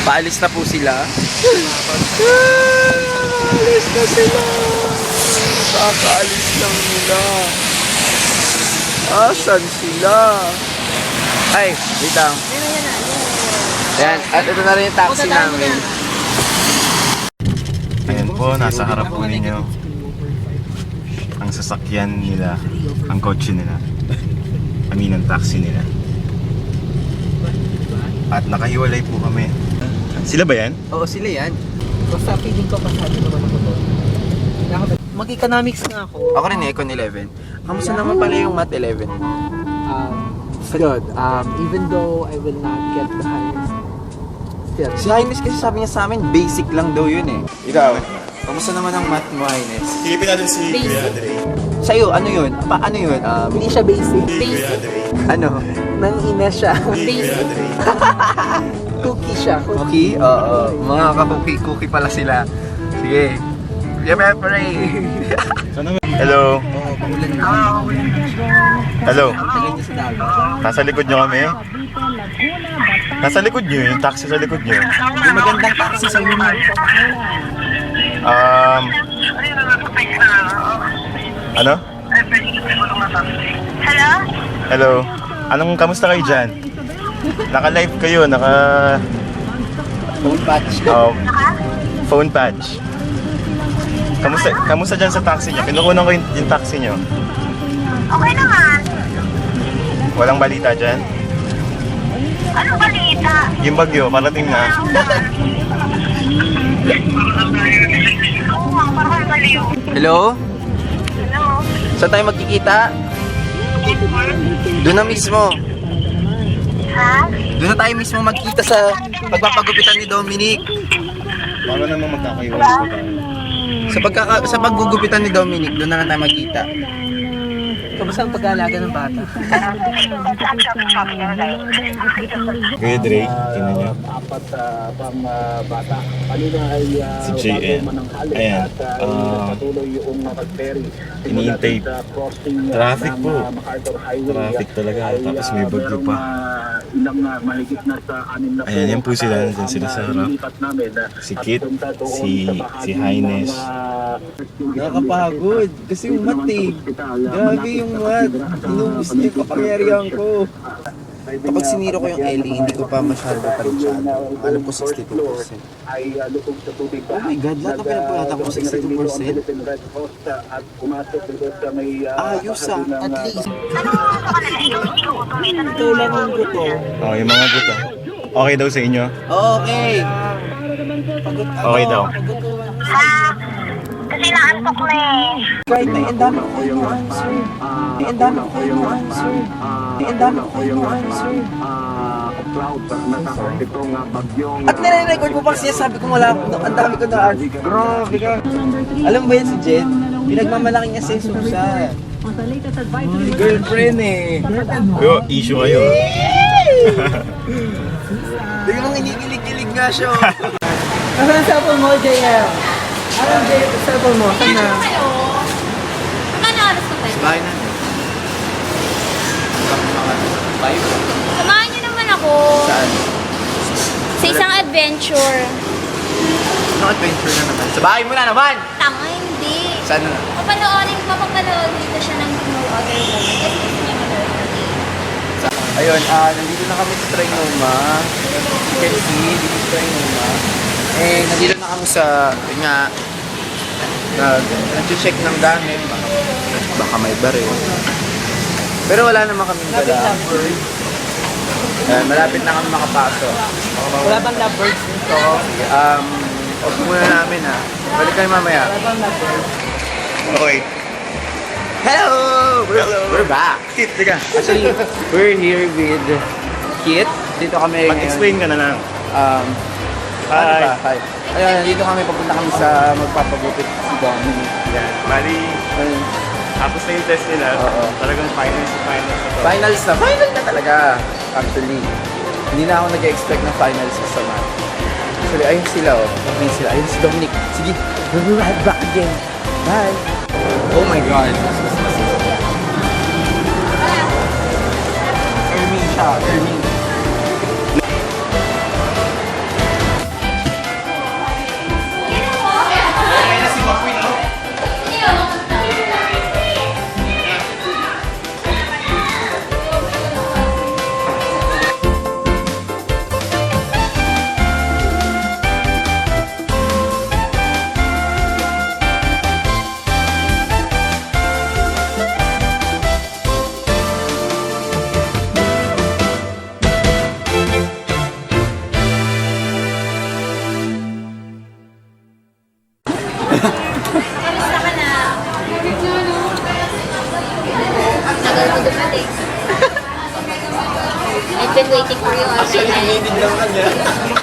Paalis na po sila. Paalis na sila. Kakaalis lang nila. Asan sila? Ay, wait lang. Ayan, at ito na rin yung taxi namin. Ayan po, nasa harap po ninyo ang sasakyan nila, ang kotse nila. Ang taxi nila. At nakahiwalay po kami. Sila ba yan? Oo, sila yan. Basta feeling ko pasado naman ako doon. Mag-economics nga ako. Ako rin Econ 11. Kamusta naman pala yung Math 11? Good. Even though I will not get the highest, still. Si Highness kasi sabi niya sa amin, basic lang daw yun eh. Ikaw, kamusta naman ang Math mo, Highness? Silipin natin si Kuya Andre. Sa'yo, ano yun? Ano yun? Hindi siya basic. Ano? Nang-ina siya. Kuya Andre. Cookie siya. Cookie? Oo. Mga ka-cookie pala sila. Sige. Pray. Hello. Hello. Tagay niyo sa dagat. Nasa likod nyo kami? Nasa likod nyo, yung taxi sa likod nyo. Yung magandang taxi sa inyo. Ano? Hello? Hello. Anong, kamusta kayo dyan? Naka-live kayo, Phone patch. phone patch. Kamusta dyan sa taxi nyo? Kinukunan ko yung taxi nyo. Okay naman. Walang balita dyan? Anong balita? Yung bagyo, parating na. Oo nga, parang baliw. Hello? Hello? Saan tayo magkikita? Doon na mismo. Ha? Doon na tayo mismo magkita sa pagpapagupitan ni Dominic. Baka naman magkakahiwalay ko tayo. Sa paggugupitan ni Dominic, doon na lang tayo magkita. Kamusta ang pag-aalaga ng bata? Kuya Dre, tingnan nyo. Si JN. Ayan. Iniintay. Traffic po. Traffic talaga. Tapos may bagyo pa. Ayan, yan po sila. Nandyan sila sa harap. Si Kit, si Highness. Nakakapagod. Kasi yung mat eh. Grabe yung mat. Inubos niya yung kapangyarihan ko. Kapag siniro ko yung LE, hindi ko pa masyado parinsyado. Alam ko 62%. Oh my God, lahat na pinagpulatan ko 62%. Ayos ah, at least. Ito lang ang guto. Oh, yung mga buto. Okay daw sa inyo? Okay. Okay daw. Kasi naantok na eh. Right, ang dami ko kayo ng answer. Ang dami ko kayo ng answer. Ang dami ko kayo ng answer. At nire-record mo pa siya, sabi ko wala, ang dami ko na answer. Grabe ka. Alam mo ba yan si Jen? Pinagmamalaki niya si Susan. Girlfriend eh. Yo, issue kayo. Hindi mo inigilig-gilig nga siya. Nasaan ang cellphone mo, JL? Anong cellphone mo? Saan na? Magkano oras na tayo? Bahay na. Samahan niyo naman ako Saan? sa isang adventure. Anong adventure na naman? Sa bahay mo na naman! Tanga, hindi. Saan na? Mapapanood dito siya ng no other moment. Kasi gusto niya manood. Ayun, nandito na kami sa Trinoma. You can see, dito sa Trinoma. Eh, nandito na kami sa, yun nga, nag-check ng gamit. Baka may baril. Pero wala naman kami dala. Ayan, malapit na kami makapasok. Wala bang lovebirds dito? Off muna namin ha. Balik kayo mamaya. Wala bang lovebirds? Okay. Hello! We're back. Kit, teka. Actually, we're here with Kit. Dito kami Mag-explain ka na lang. Hi. Hi. Ayun, dito kami, papunta kami sa magpapagupit si Dominic. Yan. Bali, Ayun. tapos na yung test nila. Oo. Talagang finals na to. Finals na. Final na talaga. Actually. Hindi na ako nag-expect ng finals sa math. Actually, ayun sila oh. Ayun sila. Ayun si Dominic. Sige, we'll be right back again. Bye. Oh my God. Ermin siya. Ermin. been waiting for you all my life.